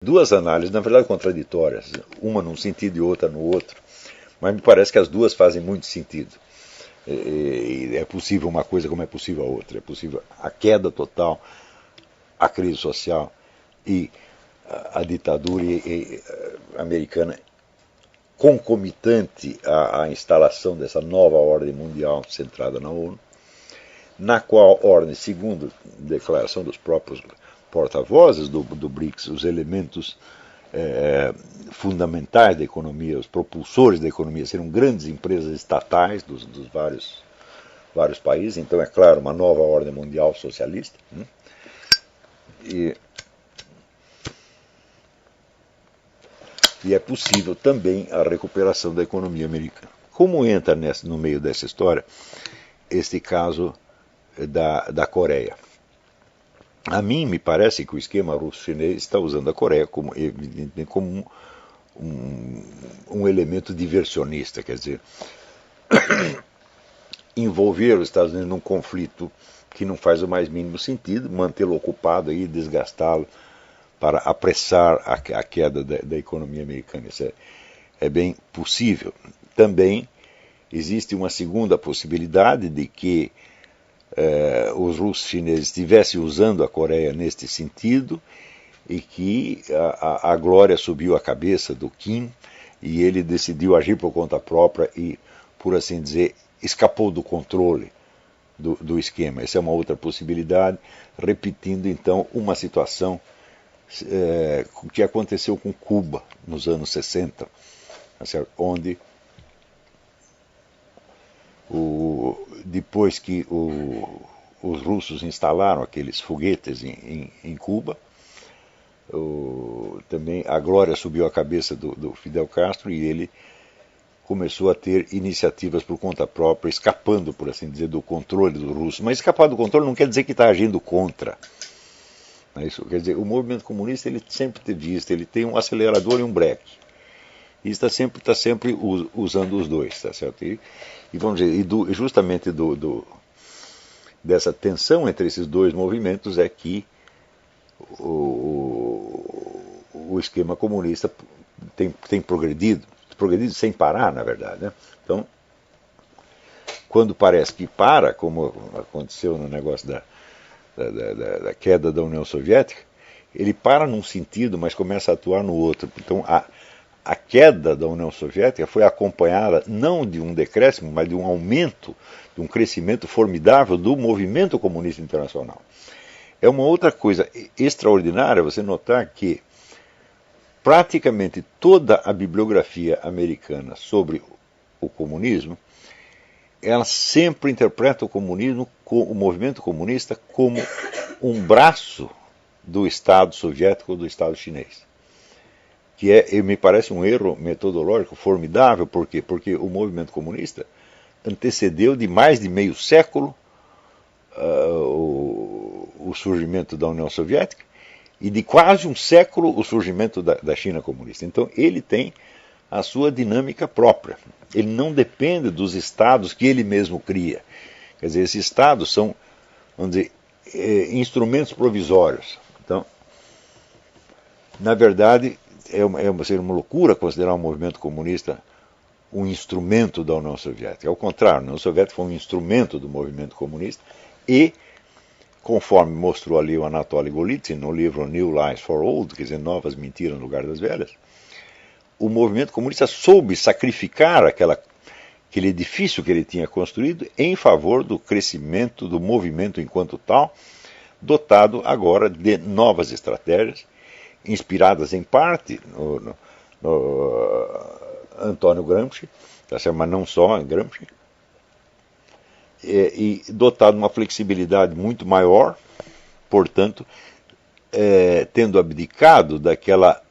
duas análises, na verdade, contraditórias, uma num sentido e outra no outro, mas me parece que as duas fazem muito sentido. É possível uma coisa como é possível a outra. É possível a queda total, a crise social e a ditadura americana concomitante à instalação dessa nova ordem mundial centrada na ONU, na qual ordem, segundo a declaração dos próprios porta-vozes do BRICS, os elementos fundamentais da economia, os propulsores da economia, serão grandes empresas estatais dos vários países. Então, é claro, uma nova ordem mundial socialista. E é possível também a recuperação da economia americana. Como entra no meio dessa história este caso da Coreia? A mim me parece que o esquema russo-chinês está usando a Coreia como um elemento diversionista, quer dizer, envolver os Estados Unidos num conflito que não faz o mais mínimo sentido, mantê-lo ocupado e desgastá-lo para apressar a queda da economia americana. Isso é bem possível. Também existe uma segunda possibilidade de que os russos chineses estivessem usando a Coreia neste sentido e que a glória subiu à cabeça do Kim e ele decidiu agir por conta própria e, por assim dizer, escapou do controle do esquema. Essa é uma outra possibilidade, repetindo então uma situação que aconteceu com Cuba nos anos 60, onde depois que os russos instalaram aqueles foguetes em Cuba, também a glória subiu à cabeça do Fidel Castro e ele começou a ter iniciativas por conta própria, escapando, por assim dizer, do controle dos russos. Mas escapar do controle não quer dizer que está agindo contra. Isso quer dizer, o movimento comunista ele sempre teve isso, ele tem um acelerador e um breque. E está sempre usando os dois, tá certo? E vamos dizer, justamente dessa tensão entre esses dois movimentos é que o esquema comunista tem progredido sem parar, na verdade. Né? Então, quando parece que para, como aconteceu no negócio da queda da União Soviética, ele para num sentido, mas começa a atuar no outro. Então, a queda da União Soviética foi acompanhada não de um decréscimo, mas de um aumento, de um crescimento formidável do movimento comunista internacional. É uma outra coisa extraordinária você notar que praticamente toda a bibliografia americana sobre o comunismo, ela sempre interpreta o comunismo, o movimento comunista, como um braço do Estado soviético ou do Estado chinês. Que me parece um erro metodológico formidável. Por quê? Porque o movimento comunista antecedeu de mais de meio século o surgimento da União Soviética e de quase um século o surgimento da China comunista. Então ele tem a sua dinâmica própria. Ele não depende dos estados que ele mesmo cria. Quer dizer, esses estados são, vamos dizer, instrumentos provisórios. Então, na verdade, seria uma loucura considerar o movimento comunista um instrumento da União Soviética. Ao contrário, a União Soviética foi um instrumento do movimento comunista e, conforme mostrou ali o Anatoly Golitsyn no livro New Lies for Old, quer dizer, Novas Mentiras no Lugar das Velhas, o movimento comunista soube sacrificar aquele edifício que ele tinha construído em favor do crescimento do movimento enquanto tal, dotado agora de novas estratégias, inspiradas em parte no Antônio Gramsci, mas não só em Gramsci, e dotado de uma flexibilidade muito maior, portanto, tendo abdicado daquela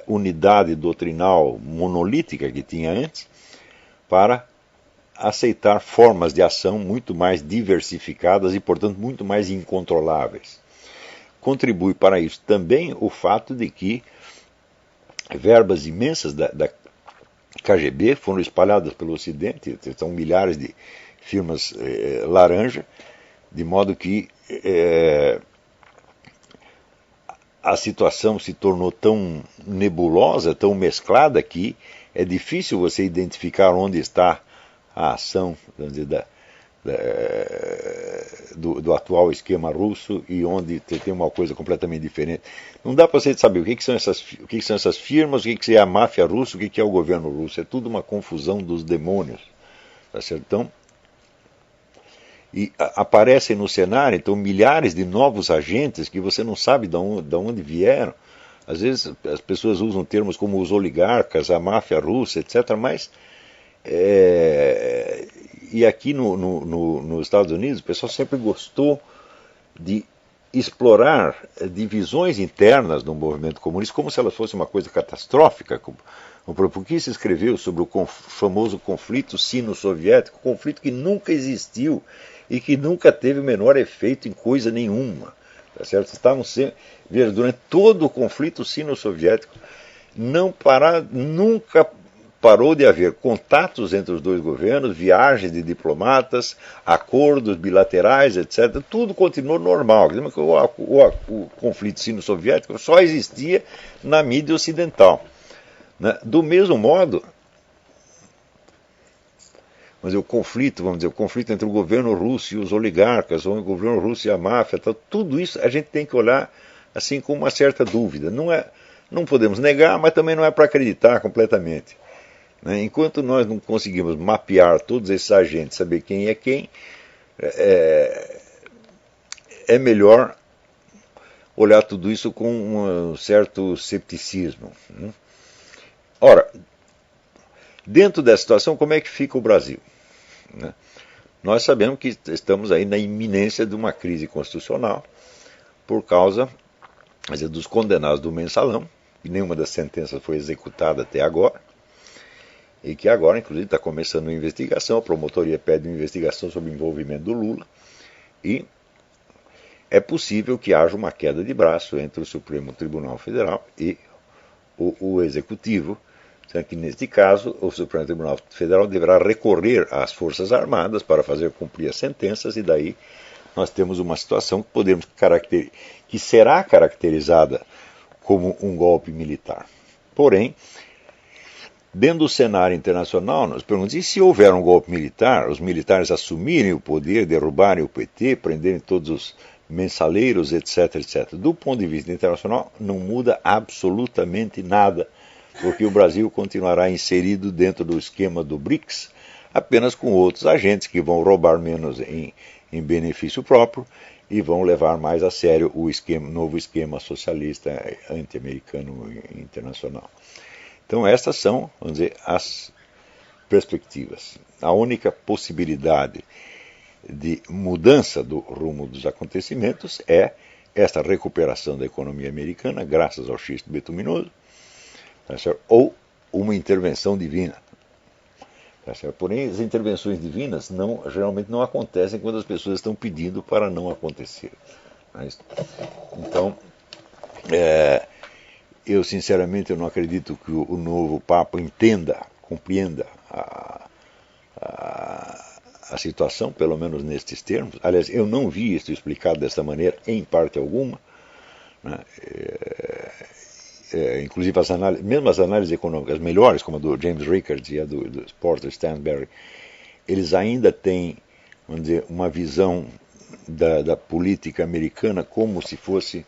unidade doutrinal monolítica que tinha antes, para aceitar formas de ação muito mais diversificadas e, portanto, muito mais incontroláveis. Contribui para isso também o fato de que verbas imensas da KGB foram espalhadas pelo Ocidente, são milhares de firmas laranja, de modo que a situação se tornou tão nebulosa, tão mesclada, que é difícil você identificar onde está a ação, vamos dizer, do atual esquema russo e onde tem uma coisa completamente diferente. Não dá para você saber o que são essas firmas, o que é a máfia russa, o que é o governo russo. É tudo uma confusão dos demônios. Tá certo? Então, aparecem no cenário, então, milhares de novos agentes que você não sabe de onde vieram. Às vezes as pessoas usam termos como os oligarcas, a máfia russa, etc., mas e aqui nos Estados Unidos o pessoal sempre gostou de explorar divisões internas no movimento comunista como se elas fossem uma coisa catastrófica. Porque se escreveu sobre o famoso conflito sino-soviético, conflito que nunca existiu e que nunca teve o menor efeito em coisa nenhuma. Tá certo? Veja, durante todo o conflito sino-soviético nunca parou de haver contatos entre os dois governos, viagens de diplomatas, acordos bilaterais, etc. Tudo continuou normal. O conflito sino-soviético só existia na mídia ocidental. Né? Do mesmo modo, o conflito entre o governo russo e os oligarcas, ou o governo russo e a máfia, tudo isso a gente tem que olhar assim com uma certa dúvida. Não podemos negar, mas também não é para acreditar completamente. Enquanto nós não conseguimos mapear todos esses agentes, saber quem é quem, é melhor olhar tudo isso com um certo cepticismo. Ora, dentro dessa situação, como é que fica o Brasil? Nós sabemos que estamos aí na iminência de uma crise constitucional por causa dos condenados do mensalão, e nenhuma das sentenças foi executada até agora, e que agora, inclusive, está começando uma investigação. A promotoria pede uma investigação sobre o envolvimento do Lula, e é possível que haja uma queda de braço entre o Supremo Tribunal Federal e o Executivo, sendo que, neste caso, o Supremo Tribunal Federal deverá recorrer às Forças Armadas para fazer cumprir as sentenças, e daí nós temos uma situação que será caracterizada como um golpe militar. Porém, dentro do cenário internacional, nós perguntamos, e se houver um golpe militar, os militares assumirem o poder, derrubarem o PT, prenderem todos os mensaleiros, etc., etc. Do ponto de vista internacional, não muda absolutamente nada, porque o Brasil continuará inserido dentro do esquema do BRICS, apenas com outros agentes que vão roubar menos em benefício próprio e vão levar mais a sério o novo esquema socialista anti-americano internacional. Então estas são, vamos dizer, as perspectivas. A única possibilidade de mudança do rumo dos acontecimentos é esta recuperação da economia americana, graças ao xisto bituminoso, tá certo? Ou uma intervenção divina. Tá certo? Porém, as intervenções divinas geralmente não acontecem quando as pessoas estão pedindo para não acontecer. Então, eu sinceramente não acredito que o novo Papa compreenda a situação, pelo menos nestes termos. Aliás, eu não vi isso explicado dessa maneira em parte alguma. Inclusive mesmo as análises econômicas melhores, como a do James Rickards e a do Porter Stanberry, eles ainda têm, vamos dizer, uma visão da política americana como se fosse,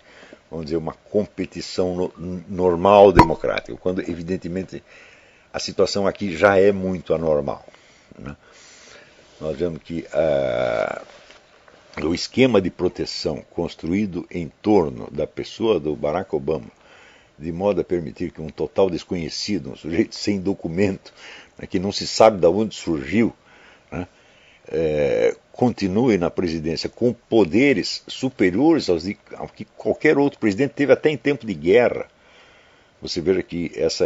vamos dizer, uma competição normal democrática, quando evidentemente a situação aqui já é muito anormal. Nós vemos que o esquema de proteção construído em torno da pessoa do Barack Obama, de modo a permitir que um total desconhecido, um sujeito sem documento, que não se sabe de onde surgiu, continue na presidência com poderes superiores ao que qualquer outro presidente teve até em tempo de guerra. Você veja que essa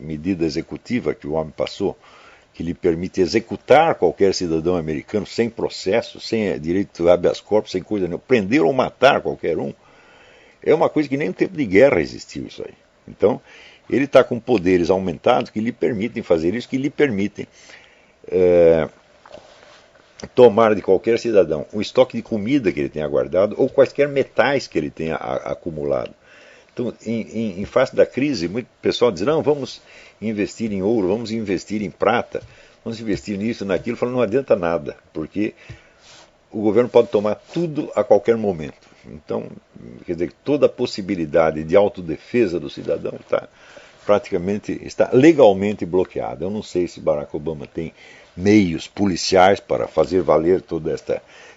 medida executiva que o homem passou, que lhe permite executar qualquer cidadão americano sem processo, sem direito de habeas corpus, sem coisa nenhuma, prender ou matar qualquer um, é uma coisa que nem no tempo de guerra existiu isso aí. Então, ele está com poderes aumentados que lhe permitem fazer isso, que lhe permitem tomar de qualquer cidadão o estoque de comida que ele tenha guardado ou quaisquer metais que ele tenha acumulado. Então, em face da crise, muito pessoal diz, não, vamos investir em ouro, vamos investir em prata, vamos investir nisso, naquilo. Falo, não adianta nada, porque o governo pode tomar tudo a qualquer momento. Então, quer dizer, toda a possibilidade de autodefesa do cidadão está legalmente bloqueada. Eu não sei se Barack Obama tem meios policiais para fazer valer todo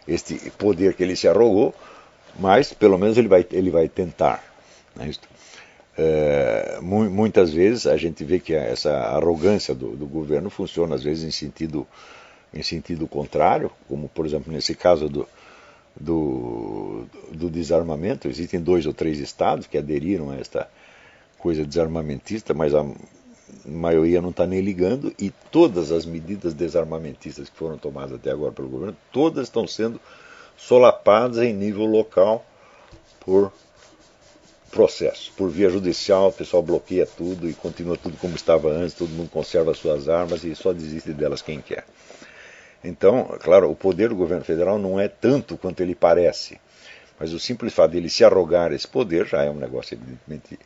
este poder que ele se arrogou, mas pelo menos ele vai tentar. Né? Muitas vezes a gente vê que essa arrogância do governo funciona às vezes em sentido contrário, como por exemplo nesse caso do desarmamento. Existem 2 ou 3 estados que aderiram a esta coisa desarmamentista, mas a maioria não está nem ligando, e todas as medidas desarmamentistas que foram tomadas até agora pelo governo, todas estão sendo solapadas em nível local por processo, por via judicial. O pessoal bloqueia tudo e continua tudo como estava antes, todo mundo conserva as suas armas e só desiste delas quem quer. Então, claro, o poder do governo federal não é tanto quanto ele parece, mas o simples fato de ele se arrogar esse poder já é um negócio evidentemente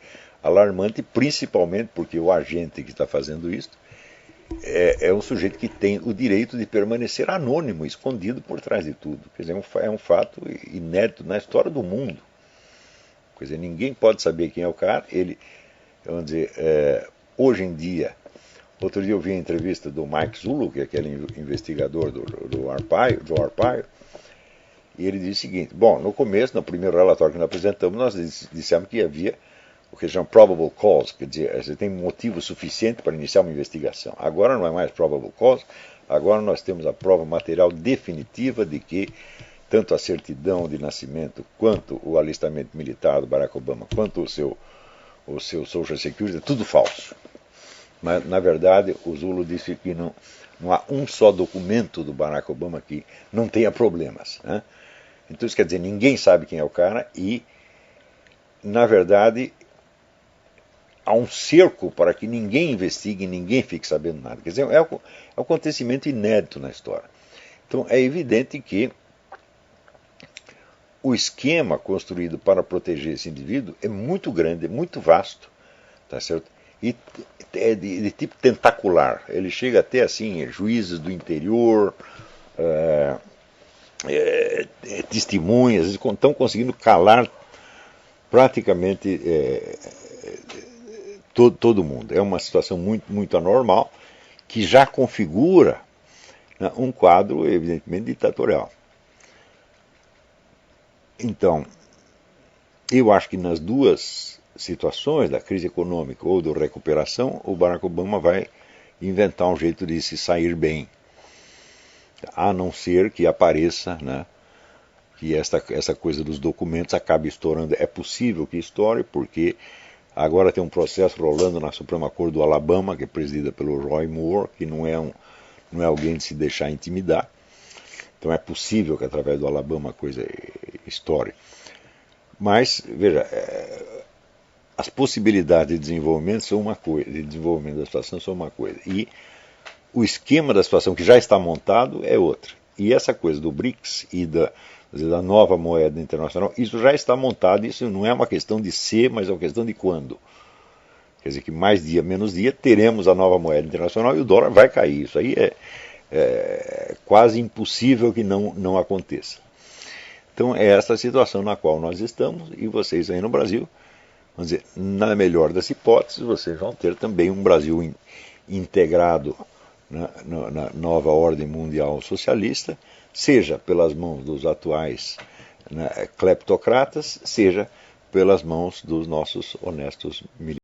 alarmante, principalmente porque o agente que está fazendo isso é um sujeito que tem o direito de permanecer anônimo, escondido por trás de tudo. Quer dizer, é um fato inédito na história do mundo. Quer dizer, ninguém pode saber quem é o cara. Vamos dizer, hoje em dia, outro dia eu vi a entrevista do Mike Zullo, que é aquele investigador do Arpaio, e ele disse o seguinte: bom, no começo, no primeiro relatório que nós apresentamos, nós dissemos que havia o que chama probable cause, quer dizer, você tem motivo suficiente para iniciar uma investigação. Agora não é mais probable cause, agora nós temos a prova material definitiva de que tanto a certidão de nascimento, quanto o alistamento militar do Barack Obama, quanto o seu Social Security, é tudo falso. Mas, na verdade, o Zullo disse que não há um só documento do Barack Obama que não tenha problemas. Né? Então isso quer dizer, ninguém sabe quem é o cara e, na verdade, há um cerco para que ninguém investigue, ninguém fique sabendo nada. Quer dizer, é um acontecimento inédito na história. Então é evidente que o esquema construído para proteger esse indivíduo é muito grande, é muito vasto, tá certo? E é de tipo tentacular. Ele chega até assim, juízes do interior, testemunhas, estão conseguindo calar praticamente todo mundo. É uma situação muito, muito anormal, que já configura, né, um quadro evidentemente ditatorial. Então, eu acho que nas duas situações, da crise econômica ou da recuperação, o Barack Obama vai inventar um jeito de se sair bem, a não ser que apareça, né, que essa coisa dos documentos acabe estourando. É possível que estoure, porque agora tem um processo rolando na Suprema Corte do Alabama, que é presidida pelo Roy Moore, que não é alguém de se deixar intimidar. Então é possível que através do Alabama a coisa estoure. Mas, veja, as possibilidades de desenvolvimento são uma coisa, de desenvolvimento da situação são uma coisa, e o esquema da situação que já está montado é outra. E essa coisa do BRICS e da nova moeda internacional, isso já está montado, isso não é uma questão de ser, mas é uma questão de quando. Quer dizer que mais dia, menos dia, teremos a nova moeda internacional e o dólar vai cair. Isso aí é quase impossível que não aconteça. Então é essa a situação na qual nós estamos, e vocês aí no Brasil, vamos dizer, na melhor das hipóteses, vocês vão ter também um Brasil integrado na nova ordem mundial socialista, seja pelas mãos dos atuais, né, cleptocratas, seja pelas mãos dos nossos honestos militares.